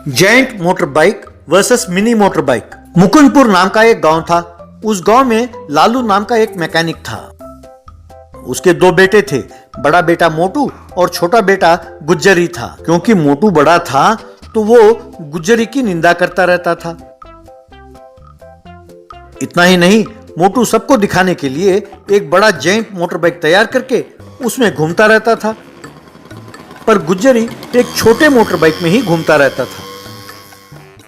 Giant motor bike versus mini motor bike. Mukundpur नाम का एक गांव था। उस गांव में लालू नाम का एक मैकेनिक था। उसके दो बेटे थे, बड़ा बेटा मोटू और छोटा बेटा गुज्जरी था। क्योंकि मोटू बड़ा था तो वो गुज्जरी की निंदा करता रहता था। इतना ही नहीं, मोटू सबको दिखाने के लिए एक बड़ा जायंट मोटर बाइक तैयार करके उसमें घूमता रहता था, पर गुज्जरी एक छोटे मोटर बाइक में ही घूमता रहता था।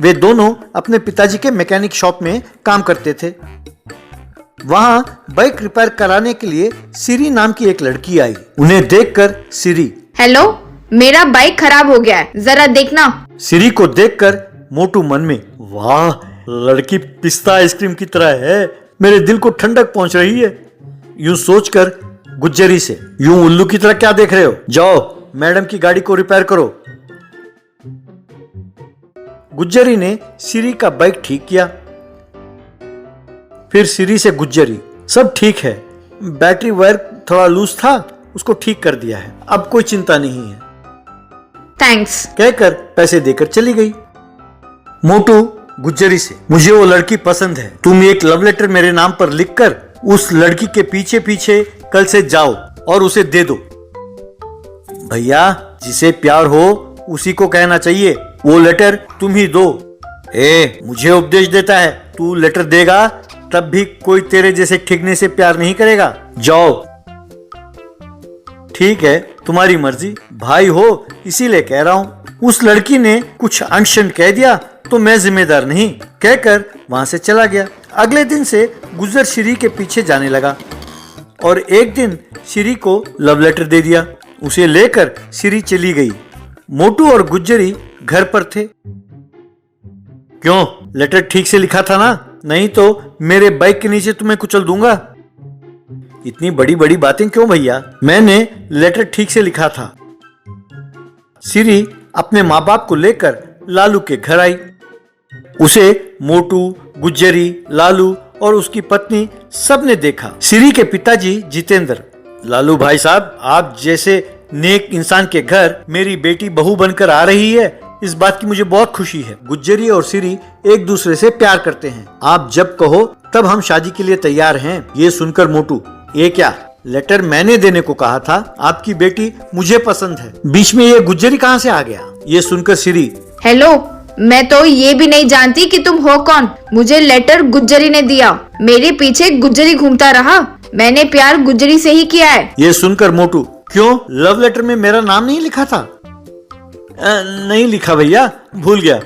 वे दोनों अपने पिताजी के मैकेनिक शॉप में काम करते थे। वहां बाइक रिपेयर कराने के लिए सिरी नाम की एक लड़की आई। उन्हें देखकर सिरी, हेलो, मेरा बाइक खराब हो गया है, जरा देखना। सिरी को देखकर मोटू मन में, वाह, लड़की पिस्ता आइसक्रीम की तरह है, मेरे दिल को ठंडक पहुंच रही है। यूं सोचकर गुज्जरी से, यूं उल्लू की तरह क्या देख रहे हो, जाओ मैडम की गाड़ी को रिपेयर करो। गुज्जरी ने सिरी का बाइक ठीक किया। फिर सिरी से गुज्जरी, सब ठीक है, बैटरी वायर थोड़ा लूज था, उसको ठीक कर दिया है, अब कोई चिंता नहीं है, थैंक्स कहकर पैसे देकर चली गई। मोटू गुज्जरी से, मुझे वो लड़की पसंद है, तुम एक लव लेटर मेरे नाम पर लिखकर उस लड़की के पीछे पीछे कल से जाओ और उसे दे दो। भैया, जिसे प्यार हो उसी को कहना चाहिए, वो लेटर तुम ही दो। मुझे उपदेश देता है, तू लेटर देगा तब भी कोई तेरे जैसे ठिकने से प्यार नहीं करेगा, जाओ। ठीक है, तुम्हारी मर्जी, भाई हो इसीलिए कह रहा हूं। उस लड़की ने कुछ अनशन कह दिया तो मैं जिम्मेदार नहीं, कहकर वहां से चला गया। अगले दिन से गुज्जर श्री के पीछे जाने लगा और एक दिन श्री को लव लेटर दे दिया। उसे लेकर श्री चली गई। मोटू और गुज्जरी घर पर थे। क्यों, लेटर ठीक से लिखा था ना? नहीं तो मेरे बाइक के नीचे तुम्हें कुचल दूंगा। इतनी बड़ी बड़ी बातें क्यों भैया, मैंने लेटर ठीक से लिखा था। श्री अपने माँ बाप को लेकर लालू के घर आई। उसे मोटू, गुज्जरी, लालू और उसकी पत्नी सबने देखा। श्री के पिताजी जितेंद्र, लालू भाई साहब, आप जैसे नेक इंसान के घर मेरी बेटी बहू बनकर आ रही है, इस बात की मुझे बहुत खुशी है। गुज्जरी और श्री एक दूसरे से प्यार करते हैं। आप जब कहो तब हम शादी के लिए तैयार हैं। ये सुनकर मोटू, ये क्या, लेटर मैंने देने को कहा था, आपकी बेटी मुझे पसंद है, बीच में ये गुज्जरी कहाँ से आ गया? ये सुनकर श्री, हेलो, मैं तो ये भी नहीं जानती कि तुम हो कौन। मुझे लेटर गुज्जरी ने दिया, मेरे पीछे गुज्जरी घूमता रहा, मैंने प्यार गुज्जरी से ही किया है। ये सुनकर मोटू, क्यों, लव लेटर में मेरा नाम नहीं लिखा था? नहीं लिखा भैया, भूल गया।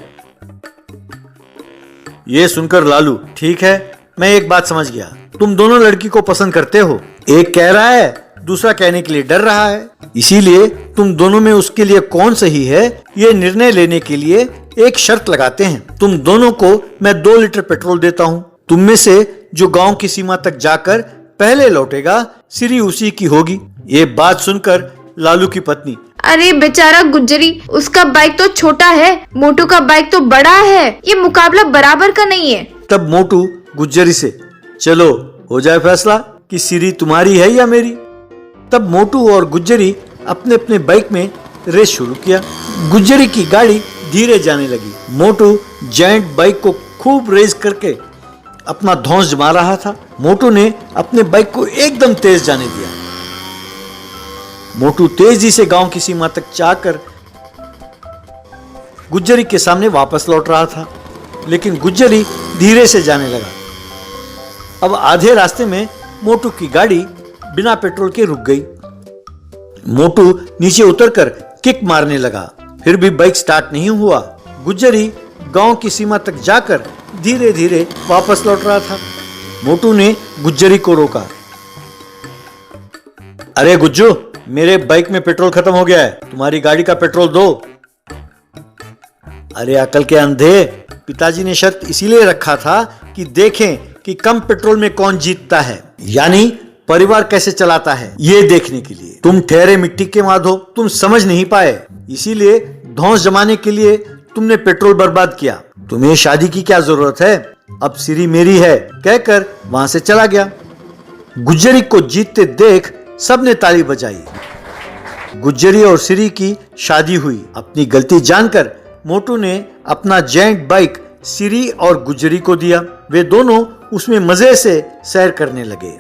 ये सुनकर लालू, ठीक है, मैं एक बात समझ गया, तुम दोनों लड़की को पसंद करते हो। एक कह रहा है, दूसरा कहने के लिए डर रहा है, इसीलिए तुम दोनों में उसके लिए कौन सही है ये निर्णय लेने के लिए एक शर्त लगाते हैं। तुम दोनों को मैं 2 लीटर पेट्रोल देता हूँ। तुम में से जो गांव की सीमा तक जाकर पहले लौटेगा, श्री उसी की होगी। ये बात सुनकर लालू की पत्नी, अरे बेचारा गुज्जरी, उसका बाइक तो छोटा है, मोटू का बाइक तो बड़ा है, ये मुकाबला बराबर का नहीं है। तब मोटू गुज्जरी से, चलो हो जाए फैसला कि श्री तुम्हारी है या मेरी। तब मोटू और गुज्जरी अपने अपने बाइक में रेस शुरू किया। गुज्जरी की गाड़ी धीरे जाने लगी। मोटू जायंट बाइक को खूब रेस करके अपना धौंस जमा रहा था। मोटू ने अपने बाइक को एकदम तेज जाने दिया। मोटू तेजी से गांव की सीमा तक जाकर गुज्जरी के सामने वापस लौट रहा था, लेकिन गुज्जरी धीरे से जाने लगा। अब आधे रास्ते में मोटू की गाड़ी बिना पेट्रोल के रुक गई। मोटू नीचे उतरकर किक मारने लगा, फिर भी बाइक स्टार्ट नहीं हुआ। गुज्जरी गांव की सीमा तक जाकर धीरे धीरे वापस लौट रहा था। मोटू ने गुज्जरी को रोका, अरे गुज्जू, मेरे बाइक में पेट्रोल खत्म हो गया है, तुम्हारी गाड़ी का पेट्रोल दो। अरे अकल के अंधे, पिताजी ने शर्त इसीलिए रखा था कि देखें कि कम पेट्रोल में कौन जीतता है, यानी परिवार कैसे चलाता है, ये देखने के लिए। तुम ठहरे मिट्टी के माधो, तुम समझ नहीं पाए, इसीलिए धौंस जमाने के लिए तुमने पेट्रोल बर्बाद किया। तुम्हें शादी की क्या जरूरत है, अब श्री मेरी है, कहकर वहां से चला गया। गुज्जरी को जीतते देख सबने ताली बजाई। गुज्जरी और श्री की शादी हुई। अपनी गलती जानकर मोटू ने अपना जेंट बाइक सिरी और गुजरी को दिया। वे दोनों उसमें मजे से सैर करने लगे।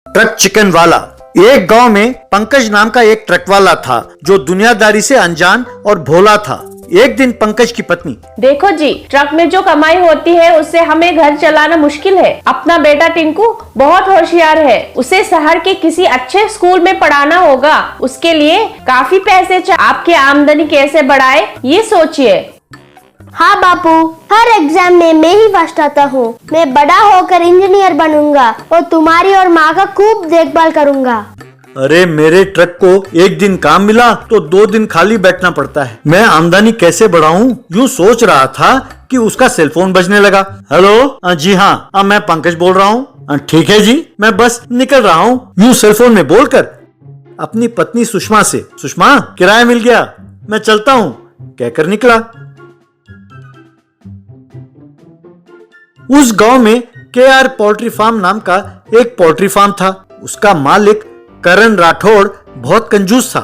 ट्रक चिकन वाला। एक गांव में पंकज नाम का एक ट्रक वाला था जो दुनियादारी से अनजान और भोला था। एक दिन पंकज की पत्नी, देखो जी, ट्रक में जो कमाई होती है उससे हमें घर चलाना मुश्किल है। अपना बेटा टिंकू बहुत होशियार है, उसे शहर के किसी अच्छे स्कूल में पढ़ाना होगा। उसके लिए काफी पैसे चाहिए। आपकी आमदनी कैसे बढ़ाए ये सोचिए। हाँ बापू, हर एग्जाम में मैं ही फर्स्ट आता हूँ। मैं बड़ा होकर इंजीनियर बनूंगा और तुम्हारी और माँ का खूब देखभाल करूंगा। अरे मेरे ट्रक को एक दिन काम मिला तो 2 दिन खाली बैठना पड़ता है। मैं आमदनी कैसे बढ़ाऊं? यूं सोच रहा था कि उसका सेलफोन बजने लगा। हेलो, जी हाँ, मैं पंकज बोल रहा हूँ। ठीक है जी, मैं बस निकल रहा हूँ। यूं सेलफोन में बोलकर अपनी पत्नी सुषमा से, सुषमा किराया मिल गया, मैं चलता हूँ कहकर निकला। उस गांव में KR पोल्ट्री फार्म नाम का एक पोल्ट्री फार्म था। उसका मालिक करण राठौड़ बहुत कंजूस था।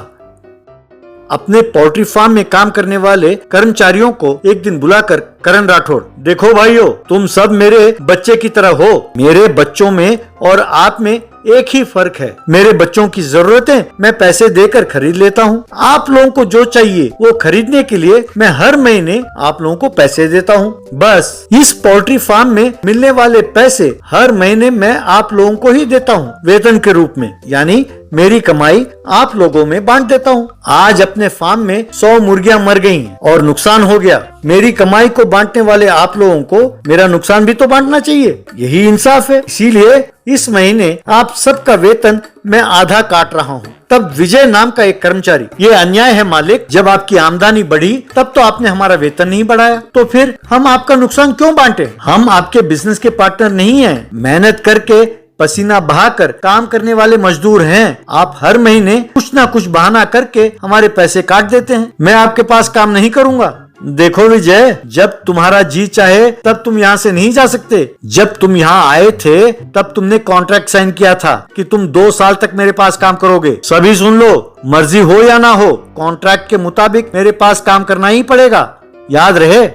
अपने पोल्ट्री फार्म में काम करने वाले कर्मचारियों को एक दिन बुलाकर करण राठौड़, देखो भाइयों, तुम सब मेरे बच्चे की तरह हो। मेरे बच्चों में और आप में एक ही फर्क है। मेरे बच्चों की जरूरतें मैं पैसे देकर खरीद लेता हूँ। आप लोगों को जो चाहिए वो खरीदने के लिए मैं हर महीने आप लोगों को पैसे देता हूँ। बस इस पोल्ट्री फार्म में मिलने वाले पैसे हर महीने मैं आप लोगों को ही देता हूँ वेतन के रूप में, यानी मेरी कमाई आप लोगों में बांट देता हूँ। आज अपने फार्म में 100 मुर्गियां मर गई और नुकसान हो गया। मेरी कमाई को बांटने वाले आप लोगों को मेरा नुकसान भी तो बांटना चाहिए, यही इंसाफ है। इसीलिए इस महीने आप सबका वेतन मैं आधा काट रहा हूँ। तब विजय नाम का एक कर्मचारी, ये अन्याय है मालिक, जब आपकी आमदनी बढ़ी तब तो आपने हमारा वेतन नहीं बढ़ाया, तो फिर हम आपका नुकसान क्यों बांटे? हम आपके बिजनेस के पार्टनर नहीं हैं। मेहनत करके पसीना बहाकर काम करने वाले मजदूर हैं। आप हर महीने कुछ ना कुछ बहाना करके हमारे पैसे काट देते हैं। मैं आपके पास काम नहीं करूंगा। देखो विजय, जब तुम्हारा जी चाहे तब तुम यहाँ से नहीं जा सकते। जब तुम यहाँ आए थे तब तुमने कॉन्ट्रैक्ट साइन किया था कि तुम 2 साल तक मेरे पास काम करोगे। सभी सुन लो, मर्जी हो या ना हो, कॉन्ट्रैक्ट के मुताबिक मेरे पास काम करना ही पड़ेगा, याद रहे।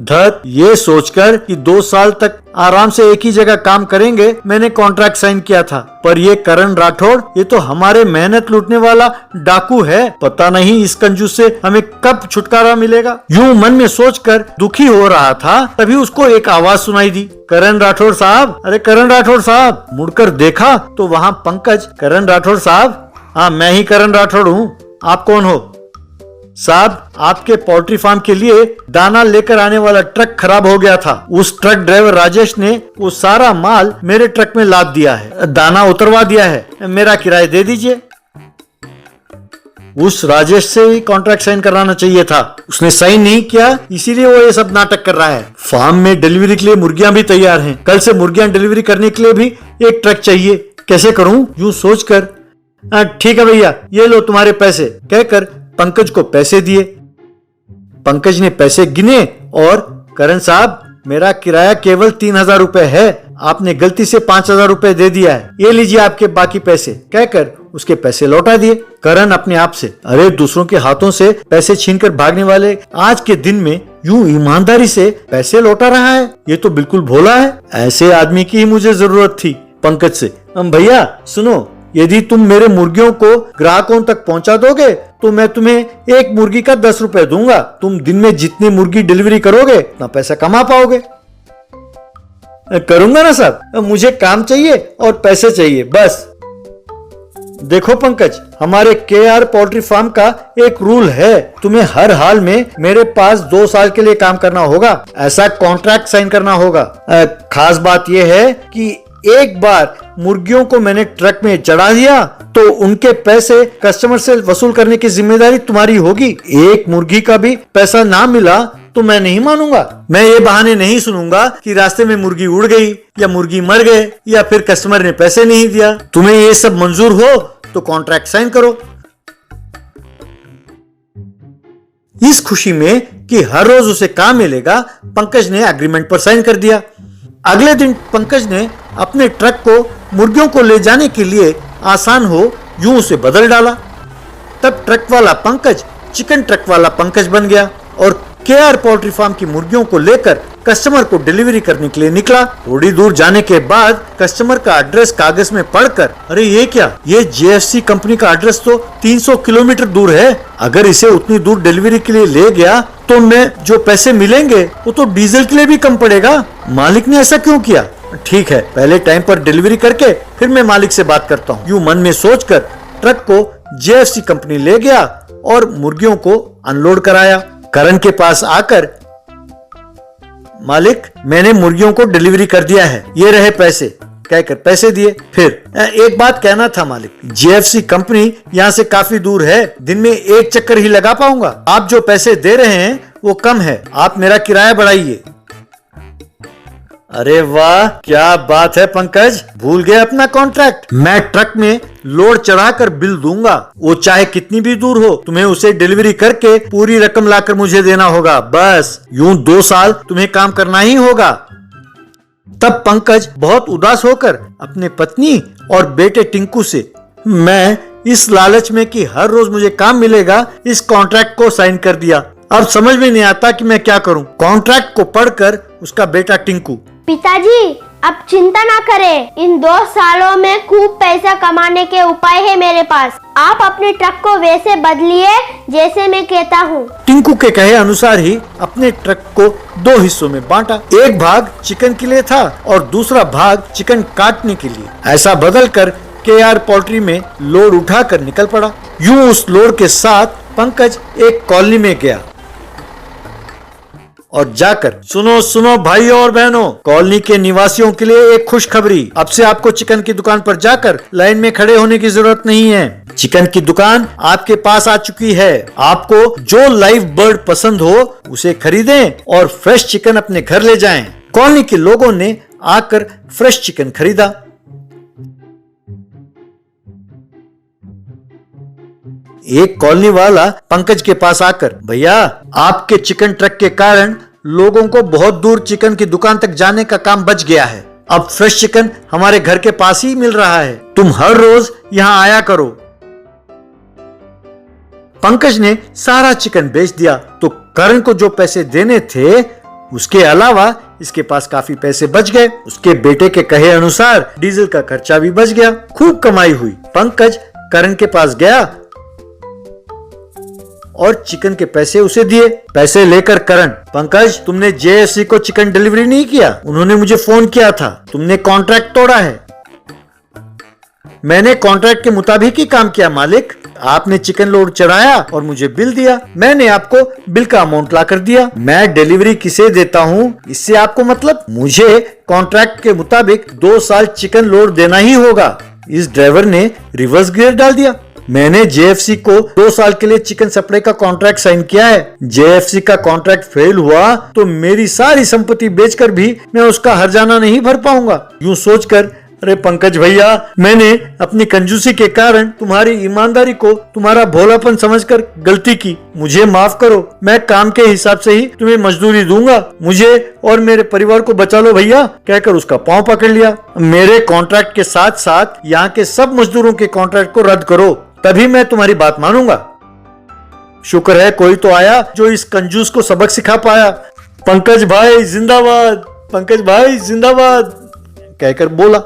धत ये सोचकर कि 2 साल तक आराम से एक ही जगह काम करेंगे मैंने कॉन्ट्रैक्ट साइन किया था। पर ये करण राठौड़, ये तो हमारे मेहनत लूटने वाला डाकू है। पता नहीं इस कंजूस से हमें कब छुटकारा मिलेगा। यूं मन में सोचकर दुखी हो रहा था, तभी उसको एक आवाज सुनाई दी, करण राठौड़ साहब, अरे करण राठौड़ साहब। मुड़कर देखा तो वहाँ पंकज, करण राठौड़ साहब, हाँ मैं ही करण राठौड़ हूँ, आप कौन हो? साहब, आपके पोल्ट्री फार्म के लिए दाना लेकर आने वाला ट्रक खराब हो गया था। उस ट्रक ड्राइवर राजेश ने वो सारा माल मेरे ट्रक में लाद दिया है, दाना उतरवा दिया है, मेरा किराया दे दीजिए। उस राजेश से ही कॉन्ट्रैक्ट साइन कराना चाहिए था, उसने साइन नहीं किया, इसीलिए वो ये सब नाटक कर रहा है। फार्म में डिलीवरी के लिए मुर्गियां भी तैयार हैं, कल से मुर्गियां डिलीवरी करने के लिए भी एक ट्रक चाहिए, कैसे करूं? यूं सोचकर, ठीक है भैया, ये लो तुम्हारे पैसे, कहकर पंकज को पैसे दिए। पंकज ने पैसे गिने और, करण साहब, मेरा किराया केवल 3000 रुपए है, आपने गलती से 5000 रुपए दे दिया है, ये लीजिए आपके बाकी पैसे, कहकर उसके पैसे लौटा दिए। करण अपने आप से, अरे दूसरों के हाथों से पैसे छीनकर भागने वाले आज के दिन में यूं ईमानदारी से पैसे लौटा रहा है, ये तो बिल्कुल भोला है। ऐसे आदमी की ही मुझे जरूरत थी। पंकज से, भैया सुनो, यदि तुम मेरे मुर्गियों को ग्राहकों तक पहुंचा दोगे तो मैं तुम्हें एक मुर्गी का 10 रुपए दूंगा। तुम दिन में जितनी मुर्गी डिलीवरी करोगे उतना पैसा कमा पाओगे। करूंगा ना साहब, मुझे काम चाहिए और पैसे चाहिए, बस। देखो पंकज, हमारे KR पोल्ट्री फार्म का एक रूल है, तुम्हें हर हाल में मेरे पास 2 साल के लिए काम करना होगा, ऐसा कॉन्ट्रैक्ट साइन करना होगा। खास बात यह है कि एक बार मुर्गियों को मैंने ट्रक में चढ़ा दिया तो उनके पैसे कस्टमर से वसूल करने की जिम्मेदारी तुम्हारी होगी। एक मुर्गी का भी पैसा ना मिला तो मैं नहीं मानूंगा। मैं ये बहाने नहीं सुनूंगा कि रास्ते में मुर्गी उड़ गई या मुर्गी मर गए या फिर कस्टमर ने पैसे नहीं दिया। तुम्हें ये सब मंजूर हो तो कॉन्ट्रैक्ट साइन करो। इस खुशी में कि हर रोज उसे काम मिलेगा, पंकज ने एग्रीमेंट पर साइन कर दिया। अगले दिन पंकज ने अपने ट्रक को मुर्गियों को ले जाने के लिए आसान हो यूं उसे बदल डाला। तब ट्रक वाला पंकज चिकन ट्रक वाला पंकज बन गया और केआर पोल्ट्री फार्म की मुर्गियों को लेकर कस्टमर को डिलीवरी करने के लिए निकला। थोड़ी दूर जाने के बाद कस्टमर का एड्रेस कागज में पढ़कर, अरे ये क्या, ये जेएफसी कंपनी का एड्रेस तो 300 किलोमीटर दूर है। अगर इसे उतनी दूर डिलीवरी के लिए ले गया तो मैं जो पैसे मिलेंगे वो तो डीजल के लिए भी कम पड़ेगा। मालिक ने ऐसा क्यों किया? ठीक है, पहले टाइम पर डिलीवरी करके फिर मैं मालिक से बात करता हूँ। यूं मन में सोचकर ट्रक को जेएफसी कंपनी ले गया और मुर्गियों को अनलोड कराया। करण के पास आकर, मालिक मैंने मुर्गियों को डिलीवरी कर दिया है, ये रहे पैसे, कहकर पैसे दिए। फिर एक बात कहना था मालिक, जेएफसी कंपनी यहाँ से काफी दूर है, दिन में एक चक्कर ही लगा पाऊंगा। आप जो पैसे दे रहे हैं वो कम है, आप मेरा किराया बढ़ाइए। अरे वाह, क्या बात है पंकज, भूल गए अपना कॉन्ट्रैक्ट। मैं ट्रक में लोड चढ़ाकर बिल दूंगा, वो चाहे कितनी भी दूर हो, तुम्हें उसे डिलीवरी करके पूरी रकम लाकर मुझे देना होगा। बस यूं 2 साल तुम्हें काम करना ही होगा। तब पंकज बहुत उदास होकर अपने पत्नी और बेटे टिंकू से, मैं इस लालच में कि हर रोज मुझे काम मिलेगा, इस कॉन्ट्रैक्ट को साइन कर दिया। अब समझ में नहीं आता कि मैं क्या करूं। कॉन्ट्रैक्ट को पढ़कर उसका बेटा टिंकू, पिताजी अब चिंता ना करें, इन 2 सालों में खूब पैसा कमाने के उपाय है मेरे पास। आप अपने ट्रक को वैसे बदलिए जैसे मैं कहता हूँ। टिंकू के कहे अनुसार ही अपने ट्रक को 2 हिस्सों में बांटा। एक भाग चिकन के लिए था और दूसरा भाग चिकन काटने के लिए। ऐसा बदलकर केआर पोल्ट्री में लोड उठाकर निकल पड़ा। यूं उस लोड के साथ पंकज एक कॉलोनी में गया और जाकर, सुनो सुनो भाइयों और बहनों, कॉलोनी के निवासियों के लिए एक खुशखबरी। अब से आपको चिकन की दुकान पर जाकर लाइन में खड़े होने की जरूरत नहीं है। चिकन की दुकान आपके पास आ चुकी है। आपको जो लाइव बर्ड पसंद हो उसे खरीदें और फ्रेश चिकन अपने घर ले जाएं। कॉलोनी के लोगों ने आकर फ्रेश चिकन खरीदा। एक कॉलोनी वाला पंकज के पास आकर, भैया आपके चिकन ट्रक के कारण लोगों को बहुत दूर चिकन की दुकान तक जाने का काम बच गया है। अब फ्रेश चिकन हमारे घर के पास ही मिल रहा है, तुम हर रोज यहाँ आया करो। पंकज ने सारा चिकन बेच दिया तो करण को जो पैसे देने थे उसके अलावा इसके पास काफी पैसे बच गए। उसके बेटे के कहे अनुसार डीजल का खर्चा भी बच गया। खूब कमाई हुई। पंकज करण के पास गया और चिकन के पैसे उसे दिए। पैसे लेकर करण, पंकज तुमने जेएफसी को चिकन डिलीवरी नहीं किया, उन्होंने मुझे फोन किया था, तुमने कॉन्ट्रैक्ट तोड़ा है। मैंने कॉन्ट्रैक्ट के मुताबिक ही काम किया मालिक, आपने चिकन लोड चढ़ाया और मुझे बिल दिया, मैंने आपको बिल का अमाउंट ला कर दिया। मैं डिलीवरी किसे देता हूँ इससे आपको मतलब, मुझे कॉन्ट्रैक्ट के मुताबिक 2 साल चिकन लोड देना ही होगा। इस ड्राइवर ने रिवर्स गियर डाल दिया। मैंने जेएफसी को 2 साल के लिए चिकन सप्लाई का कॉन्ट्रैक्ट साइन किया है। जेएफसी का कॉन्ट्रैक्ट फेल हुआ तो मेरी सारी संपत्ति बेचकर भी मैं उसका हर्जाना नहीं भर पाऊंगा। यूं सोचकर, अरे पंकज भैया, मैंने अपनी कंजूसी के कारण तुम्हारी ईमानदारी को तुम्हारा भोलापन समझकर गलती की, मुझे माफ करो। मैं काम के हिसाब से ही तुम्हें मजदूरी दूंगा, मुझे और मेरे परिवार को बचा लो भैया, कहकर उसका पांव पकड़ लिया। मेरे कॉन्ट्रैक्ट के साथ साथ यहाँ के सब मजदूरों के कॉन्ट्रैक्ट को रद्द करो, तभी मैं तुम्हारी बात मानूंगा। शुक्र है कोई तो आया जो इस कंजूस को सबक सिखा पाया। पंकज भाई जिंदाबाद, पंकज भाई जिंदाबाद, कहकर बोला।